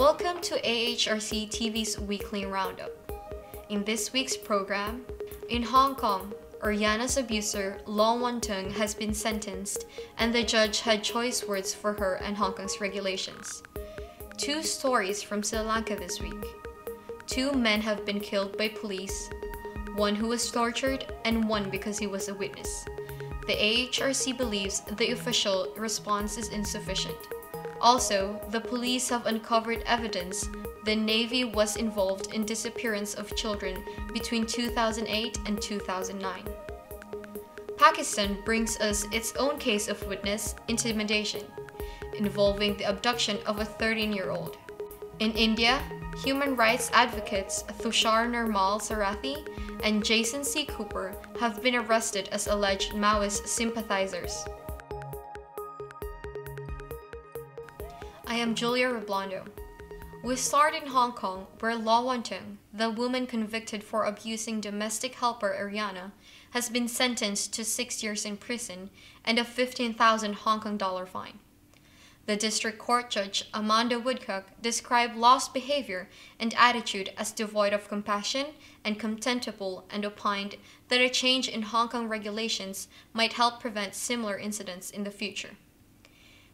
Welcome to AHRC TV's weekly roundup. In this week's program, in Hong Kong, Erwiana's abuser, Wan-tung, has been sentenced, and the judge had choice words for her and Hong Kong's regulations. Two stories from Sri Lanka this week. Two men have been killed by police, one who was tortured and one because he was a witness. The AHRC believes the official response is insufficient. Also, the police have uncovered evidence the Navy was involved in disappearance of children between 2008 and 2009. Pakistan brings us its own case of witness intimidation, involving the abduction of a 13-year-old. In India, human rights advocates Thushar Nirmal Sarathy and Jaison Cooper have been arrested as alleged Maoist sympathizers. I am Julia Reblando. We start in Hong Kong, where Wan-tung, the woman convicted for abusing domestic helper Erwiana, has been sentenced to 6 years in prison and a 15,000 Hong Kong dollar fine. The district court judge, Amanda Woodcock, described Law's behavior and attitude as devoid of compassion and contemptible, and opined that a change in Hong Kong regulations might help prevent similar incidents in the future.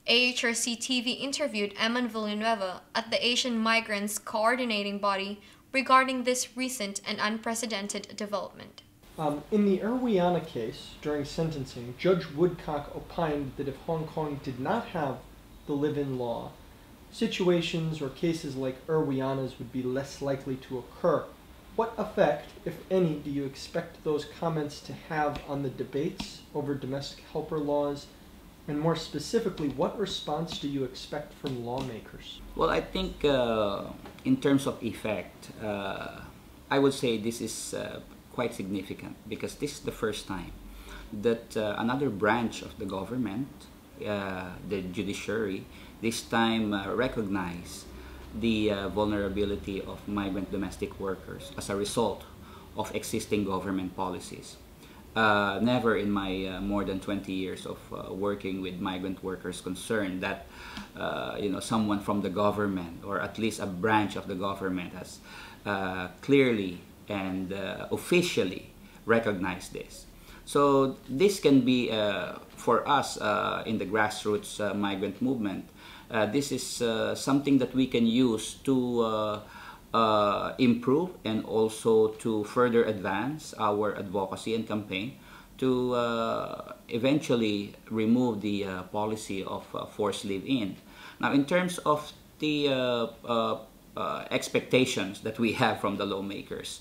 AHRC TV interviewed Eman Villanueva at the Asian Migrants Coordinating Body regarding this recent and unprecedented development. In the Erwiana case, during sentencing, Judge Woodcock opined that if Hong Kong did not have the live-in law, situations or cases like Erwiana's would be less likely to occur. What effect, if any, do you expect those comments to have on the debates over domestic helper laws? And more specifically, what response do you expect from lawmakers? Well, I think in terms of effect, I would say this is quite significant, because this is the first time that another branch of the government, the judiciary, this time recognize the vulnerability of migrant domestic workers as a result of existing government policies. Never in my more than 20 years of working with migrant workers concerned that someone from the government, or at least a branch of the government, has clearly and officially recognized this. So this can be, for us in the grassroots migrant movement, this is something that we can use to improve and also to further advance our advocacy and campaign to eventually remove the policy of forced live-in. Now, in terms of the expectations that we have from the lawmakers,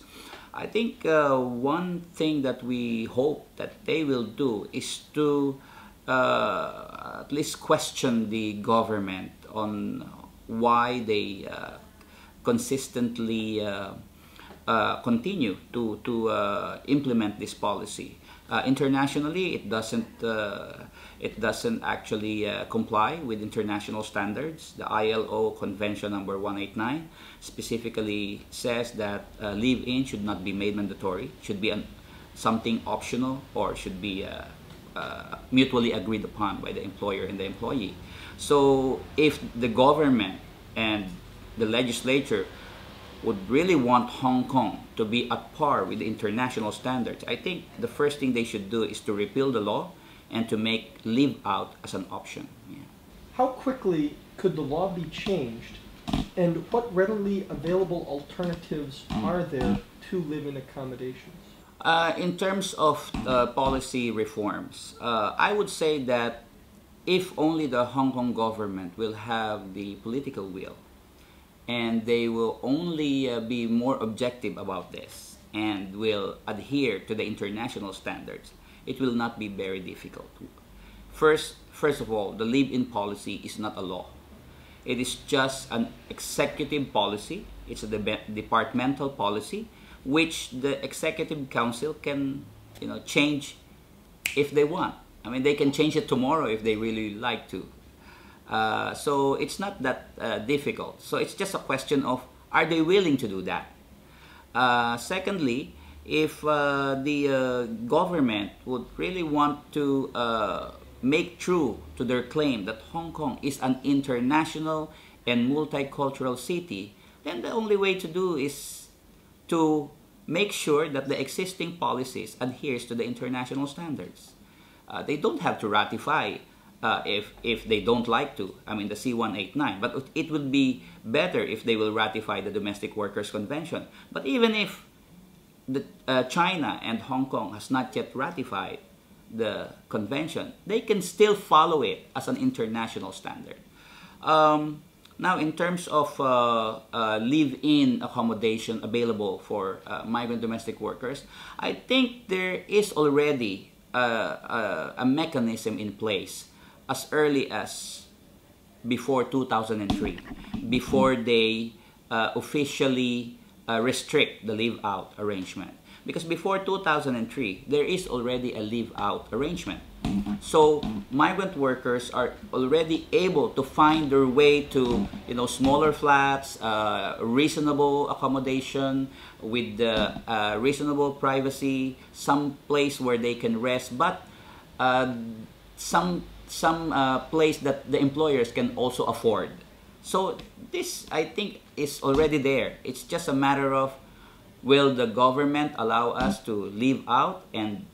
I think one thing that we hope that they will do is to at least question the government on why they consistently continue to implement this policy. Internationally, it doesn't actually comply with international standards. The ILO Convention number 189 specifically says that live-in should not be made mandatory, should be something optional, or should be mutually agreed upon by the employer and the employee. So if the government and the legislature would really want Hong Kong to be at par with the international standards, I think the first thing they should do is to repeal the law and to make live out as an option. Yeah. How quickly could the law be changed, and what readily available alternatives are there to live-in accommodations? In terms of policy reforms, I would say that if only the Hong Kong government will have the political will, and they will only be more objective about this and will adhere to the international standards, it will not be very difficult. First of all, the live-in policy is not a law. It is just an executive policy. It's a departmental policy which the Executive Council can change if they want. I mean, they can change it tomorrow if they really like to. So it's not that difficult. So it's just a question of, are they willing to do that? Secondly, if the government would really want to make true to their claim that Hong Kong is an international and multicultural city, then the only way to do is to make sure that the existing policies adheres to the international standards. They don't have to ratify if they don't like to, I mean the C-189, but it would be better if they will ratify the Domestic Workers Convention. But even if China and Hong Kong has not yet ratified the convention, they can still follow it as an international standard. Now, in terms of live-in accommodation available for migrant domestic workers, I think there is already a mechanism in place as early as before 2003, before they officially restrict the live-out arrangement. Because before 2003, there is already a live-out arrangement. So migrant workers are already able to find their way to, smaller flats, reasonable accommodation with reasonable privacy, some place where they can rest, but some place that the employers can also afford. So this, I think, is already there. It's just a matter of, will the government allow us to live out and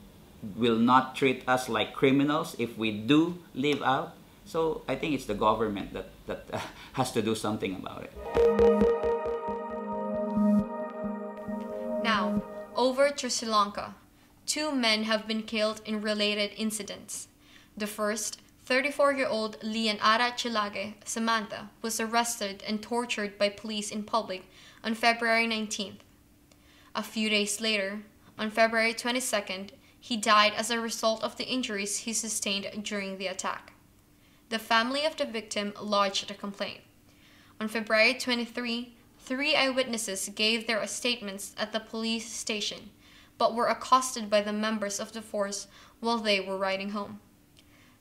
will not treat us like criminals if we do live out? So I think it's the government that has to do something about it. Now, over to Sri Lanka. 2 men have been killed in related incidents. The first, 34-year-old Lian Ara Chilage, Samantha, was arrested and tortured by police in public on February 19th. A few days later, on February 22nd, he died as a result of the injuries he sustained during the attack. The family of the victim lodged a complaint. On February 23, 3 eyewitnesses gave their statements at the police station, but were accosted by the members of the force while they were riding home.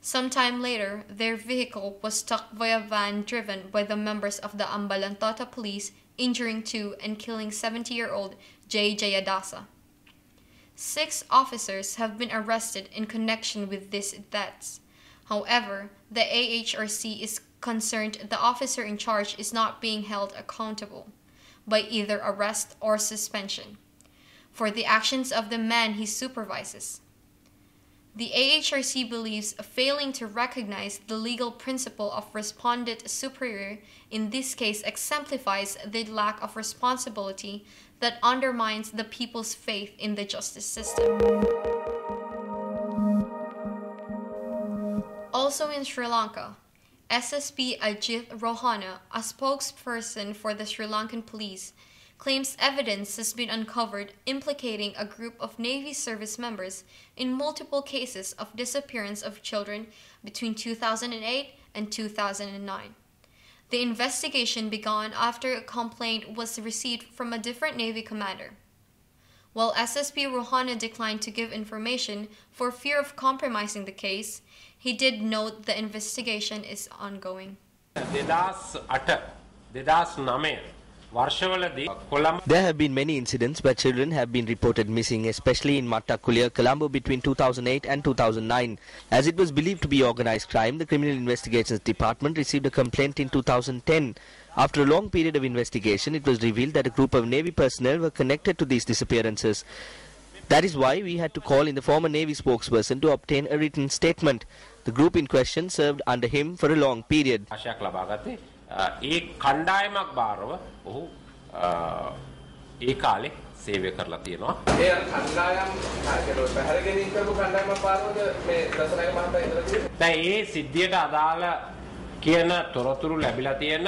Sometime later, their vehicle was struck by a van driven by the members of the Ambalantota police, injuring 2 and killing 70-year-old J. Jayadasa. 6 officers have been arrested in connection with these deaths. However, the AHRC is concerned the officer in charge is not being held accountable by either arrest or suspension for the actions of the man he supervises. The AHRC believes failing to recognize the legal principle of respondeat superior in this case exemplifies the lack of responsibility that undermines the people's faith in the justice system. Also in Sri Lanka, SSP Ajith Rohana, a spokesperson for the Sri Lankan police, claims evidence has been uncovered implicating a group of Navy service members in multiple cases of disappearance of children between 2008 and 2009. The investigation began after a complaint was received from a different Navy commander. While SSP Rohana declined to give information for fear of compromising the case, he did note the investigation is ongoing. There have been many incidents where children have been reported missing, especially in Mattakuliya, Colombo between 2008 and 2009. As it was believed to be organized crime, the Criminal Investigations Department received a complaint in 2010. After a long period of investigation, it was revealed that a group of Navy personnel were connected to these disappearances. That is why we had to call in the former Navy spokesperson to obtain a written statement. The group in question served under him for a long period. සේවය කරලා තියෙනවා. ඒ කණ්ඩායම් පැහැරගෙන කරපු කණ්ඩායමක් පාරවද මේ දසනායක මහතා ඉඳලා තියෙන්නේ. දැන් ඒ සිද්ධියට අදාළ කියන තොරතුරු ලැබිලා තියෙන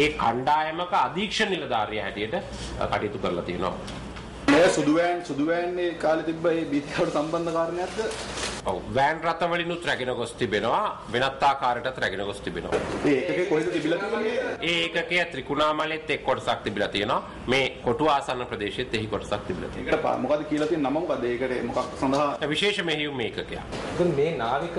ඒ කණ්ඩායමක අධීක්ෂණ නිලධාරියා හැටියට කටයුතු කරලා තියෙනවා. මේ සුදුවෑන්නේ කාලේ තිබ්බ මේ බීතිකාවට සම්බන්ධ කාරණයක්ද? ඔව් වෑන් රථ වලිනුත් රැගෙන ගොස් තිබෙනවා වෙනත් ආකාරයකටත් රැගෙන ගොස් තිබෙනවා. ඒ ඒකකේ කොහෙද තිබිලා තියෙන්නේ? ඒ ඒකකයේ ත්‍රිකුණාමලෙත් එක් කොටසක් තිබිලා තියෙනවා. මේ කොටු ආසන්න ප්‍රදේශයේත් එහි කොටසක් තිබිලා තියෙනවා. ඒකට මොකද කියලා තියෙන නම මොකද? ඒකට මොකක් සඳහා විශේෂ මෙහෙයුම් ඒකකයක්. ඒත් මේ නාවික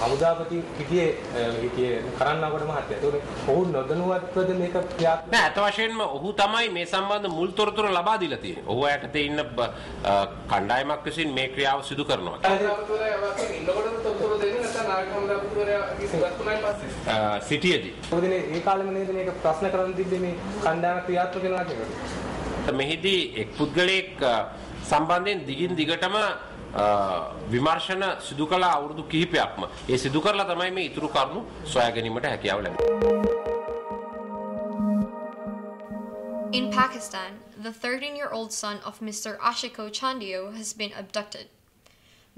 හමුදාපති හිටියේ කරන්නකොට මහත්තයා. ඒක ඔහු නොදැනුවත්වද මේක ක්‍රියාත්මක? නෑ අත වශයෙන්ම ඔහු තමයි මේ සම්බන්ධ මුල් තොරතුරු ලබා දීලා තියෙන්නේ. ඔහු ඇයට පැත්තේ ඉන්න කණ්ඩායමක් විසින් මේ ක්‍රියාව සිදු කරනවා. සිටියේදී. මොකද මේ කාලෙම නේද මේක ප්‍රශ්න කරන්න තිබ්බේ මේ කණ්ඩායම ක්‍රියාත්මක වෙනවා කියනකොට. මෙහිදී එක් පුද්ගලයෙක් සම්බන්ධයෙන් දිගින් දිගටම විමර්ශන සිදු කළ අවුරුදු කිහිපයක්ම ඒ සිදු කරලා තමයි මේ ඉතුරු කරුණු සොයා ගැනීමට හැකියාව ලැබෙන්නේ. In Pakistan, the 13-year-old son of Mr. Ashiko Chandio has been abducted.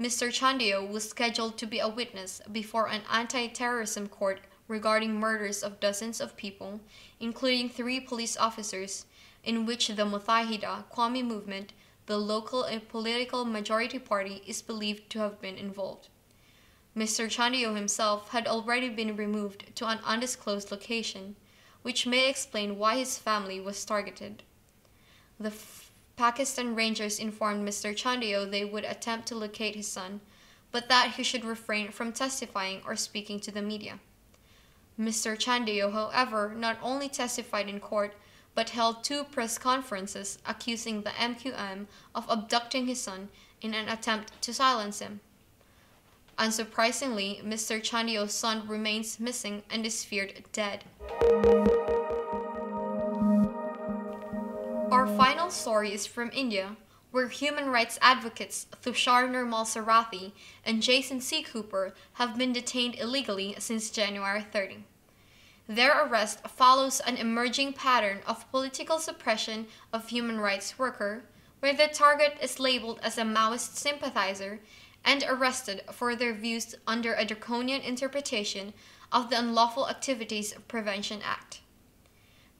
Mr. Chandio was scheduled to be a witness before an anti-terrorism court regarding murders of dozens of people, including 3 police officers, in which the Mutahida Qawmi movement, the local and political majority party, is believed to have been involved. Mr. Chandio himself had already been removed to an undisclosed location, which may explain why his family was targeted. The Pakistan Rangers informed Mr. Chandio they would attempt to locate his son, but that he should refrain from testifying or speaking to the media. Mr. Chandio, however, not only testified in court, but held 2 press conferences accusing the MQM of abducting his son in an attempt to silence him. Unsurprisingly, Mr. Chandio's son remains missing and is feared dead. Our final story is from India, where human rights advocates Thushar Nirmal Sarathy and Jaison Cooper have been detained illegally since January 30. Their arrest follows an emerging pattern of political suppression of human rights workers, where the target is labeled as a Maoist sympathizer and arrested for their views under a draconian interpretation of the Unlawful Activities Prevention Act.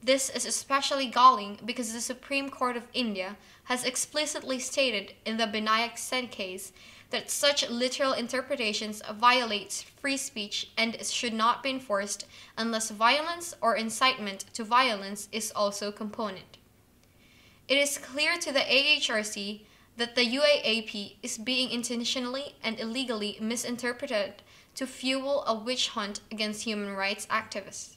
This is especially galling because the Supreme Court of India has explicitly stated in the Binayak Sen case that such literal interpretations violates free speech and should not be enforced unless violence or incitement to violence is also a component. It is clear to the AHRC that the UAAP is being intentionally and illegally misinterpreted to fuel a witch hunt against human rights activists.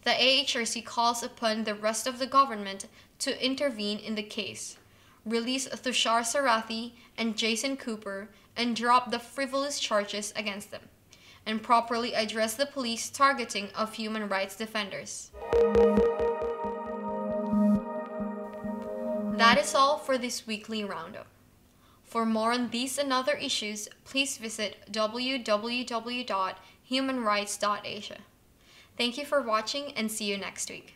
The AHRC calls upon the rest of the government to intervene in the case, release Thushar Sarathy and Jaison Cooper, and drop the frivolous charges against them, and properly address the police targeting of human rights defenders. That is all for this weekly roundup. For more on these and other issues, please visit www.humanrights.asia. Thank you for watching and see you next week.